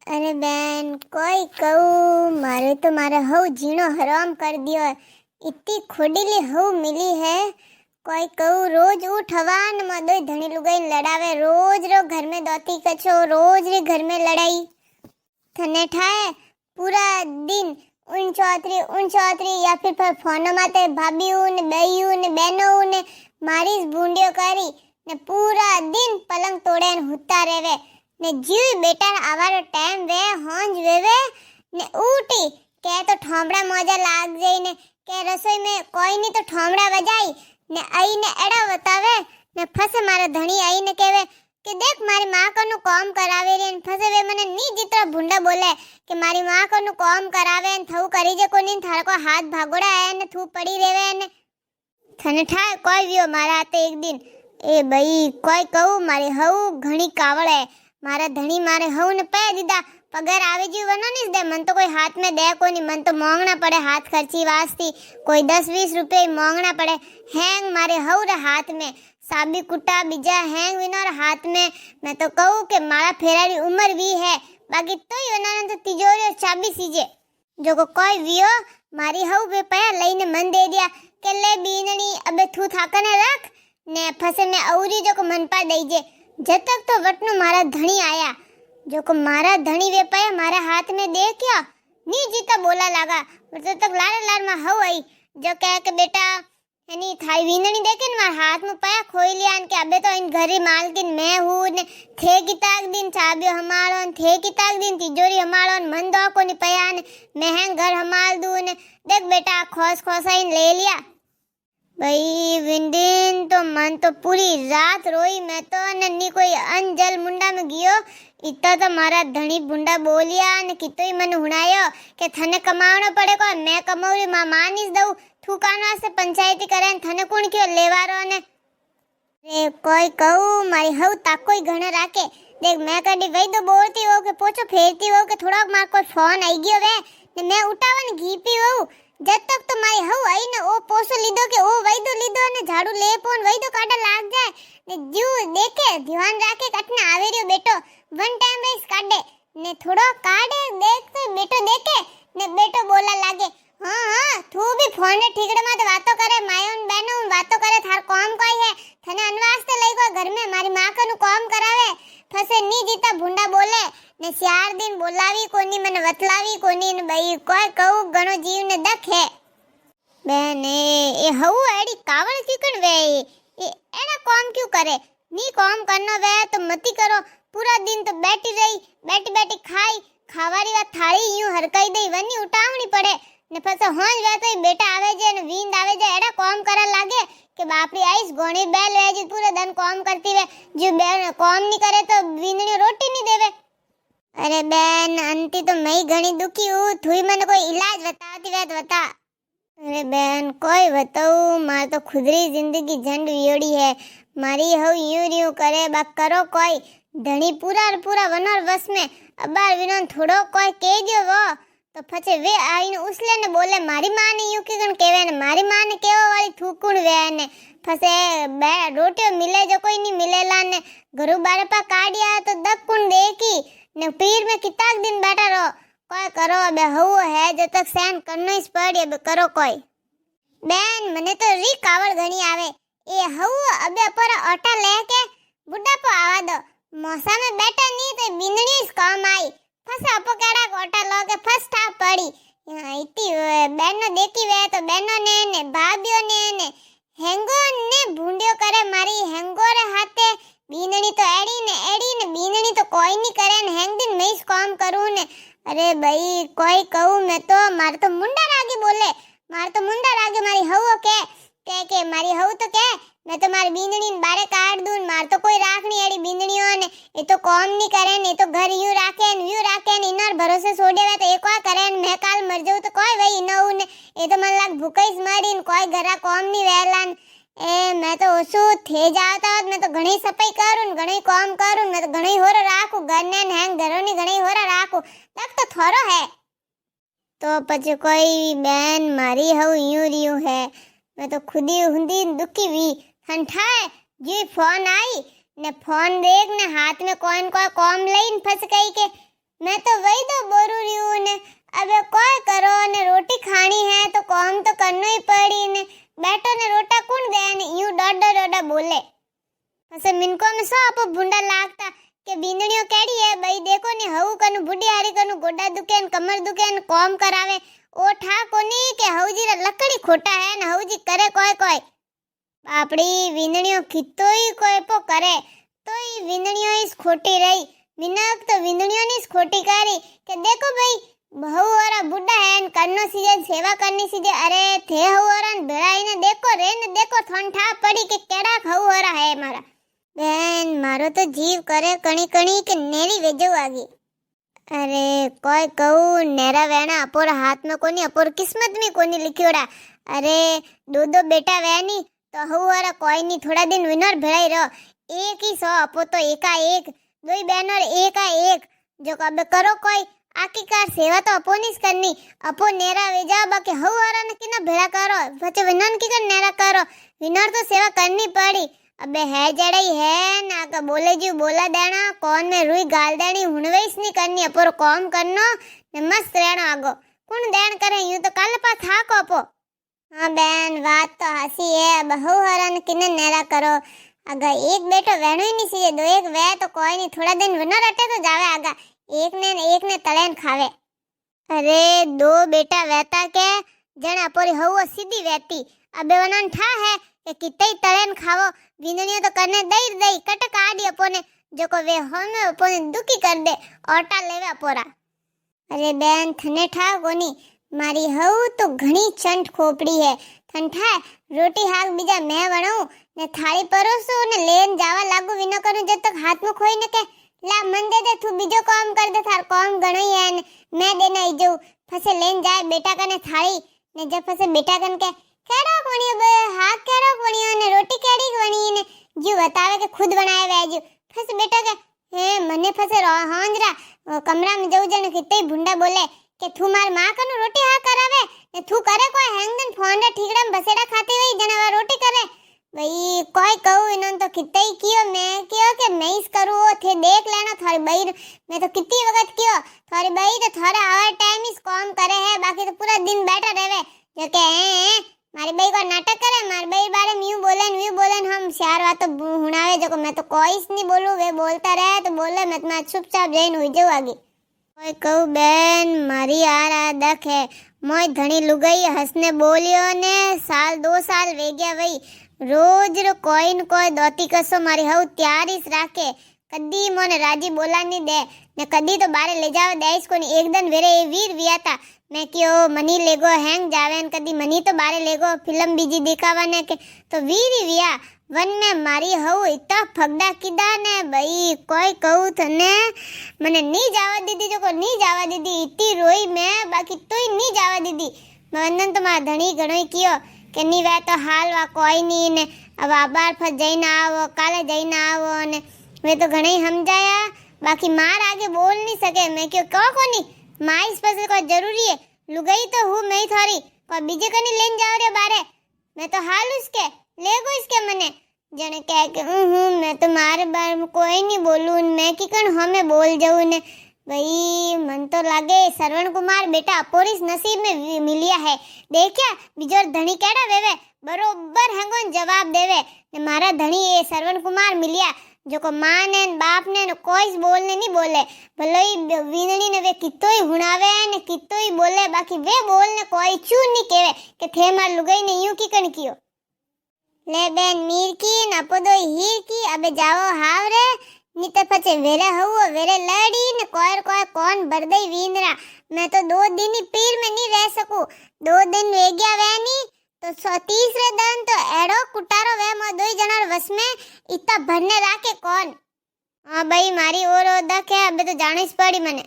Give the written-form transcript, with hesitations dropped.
अरे बहन कोई कहू मारे तो मारे हव जीणो हराम कर दियो। इतनी खोडीली हव मिली है। कोई कहू रोज उठ हवान में दो धनी लुगाई लड़ावे, रोज रो घर में दोती कछो, रोज रे घर में लड़ाई थने ठाए पूरा दिन उन चौधरी या फिर फोन माते भाभीऊ ने बईऊ ने बहनों ने मारी बूंडियो करी ने पूरा दिन पलंग तोड़े ने हुता रेवे ने जीव बेटा आवारो टाइम वे होंज वेवे ने उठी के तो ठोमड़ा मोजा लाग जाई ने के रसोई में कोई नहीं तो ठोमड़ा बजाई ने आई ने एड़ा बतावे ने फसे मारा धणी आई ने कहवे कि देख मारी मां कनु काम करावे रे ने फसे वे मने नी जितरा भुंडा बोले कि मारी मां कनु काम करावे ने थऊ करी जे कोनी थार को हाथ भागोड़ा है ने थू पड़ी रेवे ने थने ठाय कोई वियो मारा ते एक दिन ए भाई कोई कहू मारी हऊ घणी कावड़ है मारा धणी मारे हऊ ने पे दीदा पगार आवे जी वनो नहीं दे मन तो कोई हाथ में दे कोनी मन तो मांगना पड़े हाथ खर्ची वास्ती कोई 10-20 रुपए मांगना पड़े हैंग मारे हऊ रे हाथ में साबी कुटा बीजा हैंग विनोर हाथ में मैं तो कहूँ कि मारा फेरारी उम्र भी है बाकी तो ही वनाने तो तिजोरी और चाबी सीजे जो को कोई वियो मारी हऊ बे पया लईने मन दे दिया के ले बीननी अबे थू थाकने रख ने फसे में औरी जो को मन पा दईजे जब तक तो वटनु मारा धणी आया जो को मारा धणी वे पाया मारा हाथ में दे क्या नी जीता बोला लगा तब तक लार में हव आई जो कह के बेटा यानी थाई वीननी देखे न मार हाथ में पाया खोई लिया के अबे तो इन घरी मालकिन मैं हूँ ने थे किताक दिन चाबियो हमारो न थे किताक दिन तिजोरी हमारो न मन दो को नहीं पाया ने मैं घर हमाल दूँ ने देख बेटा खोस खोसा इन ले लिया भाई विंदिन तो मन तो पूरी रात रोई मैं तो नन्नी कोई अंजल मुंडा में गियो इतना तो मारा धनी बुंडा बोलिया ने कितो ही मन हुणायो के थने कमावनो पड़े को मैं कमाऊरी मां मानिस दऊ थू कानवा से पंचायती करे थने कोण क्यों लेवारो ने रे कोई कहू मारी हऊ ताकोई घणे राखे देख मैं कडी वही तो बोलती हो के पोछो फेरती हो के थोड़ा मार को फोन आई गयो वे ने मैं उठावन घीपी हो जब तक तो मारी हऊ आई ने ओ पोसो लीधो के ओ वही तो लीधो ने झाड़ू ले पोन वही तो काटा लाग जाए ने जीव देखे ध्यान राखे कटने आवे रियो बेटो वन टाइम रेस काटे ने थोड़ो काटे देख तो बेटो देखे ने बेटो बोला लागे हां हां तू भी फोन ने ठीकड़े में बातो करे मायोन बहनों बातो करे थार काम कोई है थने अनवास्ते लई को घर में मारी मां कनु काम करावे फसे नी जीता भुंडा बोले ने 4 दिन बोलावी कोनी मन वतलावी कोनी ने भाई कोई कहू गणो जीव ने दख है बहने ए हऊ एडी कावड़ क्यों वे ए एना काम क्यों करे नी काम करनो वे तो मती करो पूरा दिन तो बैठी खाई खावारी वा थाली यूं हरकाई दई वनी उठावनी पड़े ने फसे होंज वे तो बेटा आवे जे ने वींद आवे जे एड़ा काम करा लागे के बापरी आइस गोणी बैल वे जी पूरा दिन काम करती वे जो बेन काम नहीं करे तो वींदनी रोटी नहीं देवे अरे बेन अंती तो मैं घणी दुखी हूं थुई मन कोई इलाज बताती वे तो बता अरे बेन कोई बताऊं मार तो खुदरी जिंदगी झंड वियोड़ी है मारी हऊ यूं करे बा करो कोई धनी पूरा वनर बस में अबार विनोन थोड़ो कोई कह दियो वो तो फचे वे आईने उसले ने बोले मारी मां ने यूं किगन केवे ने मारी मां ने केवो वाली थूकुण वे ने फसे बे रोटियो मिले जो कोई नहीं मिलेला ने घरू बारे पा काडिया तो दक्कुण देखी ने पीर में किताक दिन बैठा रहो कोई करो बे हऊ है जब तक सहन करनो ही पड़े बे करो कोई बेन मने तो री कावड़ घणी आवे ए हऊ अबे पर ओटा लेके बुड्ढा को आवा दो मौसा में बैठा नहीं तो बिंदनी इस काम आई फसा अपकेड़ा कोटा लोगे फर्स्ट हाफ पड़ी इतनी बहनो देखी वे तो बहनो ने भाभीओ ने हेंगो ने भूंडियो करे मारी हेंगो रे हाथे बीननी तो एड़ी ने बीननी तो कोई नहीं करे ने हेंग दिन मैं इस काम करूं ने अरे भाई कोई कहूं मैं तो मार तो मुंडा रागी बोले मार तो मुंडा रागी मारी हऊ के मारी हऊ तो के मैं तो मारी बींदनी बारे काट दूं मार तो कोई राखनी एड़ी बींदनियों ने ये तो काम नहीं करे ने तो घर यूं राखे ने इनर भरोसे छोड़े वे तो एक और करे मैं काल मर जाऊं तो कोई वही न उ ने ये तो मन लाग भूखईस मरीन कोई घरा काम नहीं वेलान ए मैं तो ओसु थे जाता मैं तो घणी सफाई करूं घणी काम करूं मैं तो घणी होर राखू घर ने हैंग घरों ની ઘણી હોર રાખું તક તો થોરો है तो પછી કોઈ બેન મારી હઉ यूं रियू है मैं तो खुद ही हुंदी दुखी वी ठंठाए जी फोन आई ने फोन देख ने हाथ में कोई काम लईन फंस गई के मैं तो वही तो बोल रही हूँ ने अबे कोई करो ने रोटी खानी है तो काम तो करना ही पड़ी ने बैठो ने रोटा कौन दे ने यूं डोडा डोडा बोले ऐसे मिनको में सो आपो भुंडा लागता के बींदणियों केड़ी है भाई देखो ने हऊ कनु बुढ़ी हारी कनु गोडा दुखे न कमर दुखे न काम करावे ओ ठा कोनी के हऊजी रा लकड़ी खोटा है न हऊजी करे कोई कोई आपड़ी वींदणियों कितोई कोई पो करे तो ई वींदणियों इस खोटी रही विनाक तो वींदणियों ने इस खोटी करी के देखो भाई बहु औरा बुढ़ा है न करनो सीजे सेवा करनी सीजे अरे थे हऊ औरा न भेड़ाई ने देखो रे न देखो थन ठा पड़ी के केड़ा हऊ औरा है मारा बेन मारो तो जीव करे कणी कणी के नेरी वेजो आगी अरे कोई कहू नेरा वेणा अपोर हाथ में कोनी अपोर किस्मत में कोनी लिखियोड़ा अरे दो दो बेटा वेनी तो हऊ औरा कोई नहीं थोड़ा दिन विनर भेड़ाई रहो एक ही सो अपो तो एका एक दो बहनों एका एक जो कब करो कोई आखिरकार सेवा तो अपो नहीं करनी अपो नेरा वेजा बाकी हऊ औरा ने किना भेड़ा करो बच्चे विनर की कर नेरा करो विनर तो सेवा करनी पड़ी अबे है जड़ई है ना का बोले जी बोला देना कौन में रुई गाल देनी हुनवेस नहीं करनी अपोर कॉम करनो ने मस्त रहना आगो कौन देन करे यूं तो कल पा था को अपो हाँ बहन बात तो हंसी है बहु हरन किने नेरा करो अगर एक बेटो वेणु ही नहीं सीजे दो एक वे तो कोई नहीं थोड़ा दिन विनर रटे तो जावे आगा एक ने तलेन खावे अरे दो बेटा वेता के जण अपोरी हऊ सीधी वेती अबे वनन ठा है के कितई तलेन खावो वींदणियों तो करने दई दई कटक आडी अपोने जो को वे होमे अपोने दुखी कर दे ओटा लेवे अपोरा अरे बेन थने ठा कोनी मारी हऊ तो घणी चंट खोपड़ी है थन ठा रोटी हाक बीजा मैं बनाऊं ने थाली परोसू ने लेन जावा लागू विनो करूं जब तक हाथ में खोई ने के ला मन दे तू बीजो काम कर दे थार काम घणई है ने मैं देना आई जाऊं फसे लेन जाए बेटा कने थाली ने जब फसे बेटा कन के केड़ो कोणी बे हाथ केड़ो कोणी ने रोटी केड़ी कोणी ने जी बतावे के खुद बनाए वेजू फस बेटा के हे मने फसे हांजरा कमरा में जाऊ जने कितई भुंडा बोले के तू मार मां कनु रोटी हा करावे ने तू करे कोई हैंगन फोन रे ठीकड़ा में बसेड़ा खाती वई जने रोटी करे भाई कोई कहू इनन तो कितई कियो मैं कियो के मैं इस करू थे देख लेना थारी बई मैं तो कितनी वक्त कियो थारी बई तो थारे आवर टाइम इस काम करे है बाकी तो पूरा दिन बैठा रहवे जो के मारी बई को नाटक करे मारी बई बारे में यूं बोले हम चार बात तो हुनावे जो को मैं तो कोई नहीं बोलू वे बोलता रहे तो बोले मैं चुपचाप जईन हुई जाऊं आगे कोई कहू बेन मारी यार आदक है मोय धनी लुगाई हंसने बोलियो ने साल 2 साल वे गया वही रोज रो कोई न कोई दोती कसो मारी हऊ त्यारीस राखे कदी मोने राजी बोला नहीं दे ने कदी तो बारे ले जावे देस कोनी एक दिन वेरे वीर वियाता मैं क्यों मनी लेगो हैंग जावे न कदी मनी तो बारे लेगो फिल्म बीजी दिखावा ने के तो वीर विया वन में मारी हऊ इतना फगड़ा किदा ने भाई कोई कहू थने मने नहीं जावा दीदी जो को नहीं जावा दीदी इतनी रोई मैं बाकी तोय नहीं जावा दीदी वंदन तो मार धणी घणोई कियो के नी वे तो हाल वा कोई नहीं ने अब आबार फस जईने आवो काले जईने आवो ने वे तो घणई समझाया बाकी मार आगे बोल नहीं सके मैं क्यों को कोनी मां इस पर कोई जरूरी है लुगाई तो हूं मैं थारी कोई बीजे कनी लेन जाओ रे बारे मैं तो हाल उसके लेगो इसके मने जने कह के मैं तो मारे बारे में कोई नहीं बोलूं मैं की कण हमें बोल जाऊं ने भाई मन तो लागे श्रवण कुमार बेटा अपोरिस नसीब में मिलिया है देखया बिजोर धणी केड़ा वेवे बरोबर हैंगोन जवाब देवे ने मारा धणी ये श्रवण कुमार मिलिया जो को मां ने बाप ने कोई बोलने नहीं बोले भलोई वीणनी ने वे कितोई हुणावे ने कितोई बोले बाकी वे बोलने कोई चू नहीं केवे के थे मार लुगाई ने यूं की कण कियो ले बेन मीर की न पदो हीर की अबे जाओ हावरे निते पचे वेरे हुओ वेरे लड़ी ने कोई कौन बरदई वींदरा मैं तो 2 दिन ही पीर में नहीं रह सकूं 2 दिन वे गया वैनी तो तीसरे दिन तो एड़ो कुटारो वे मो 2 जनार वस में इतना भरने राखे कौन हाँ भाई मारी और दक है अबे तो जाने पड़ी मने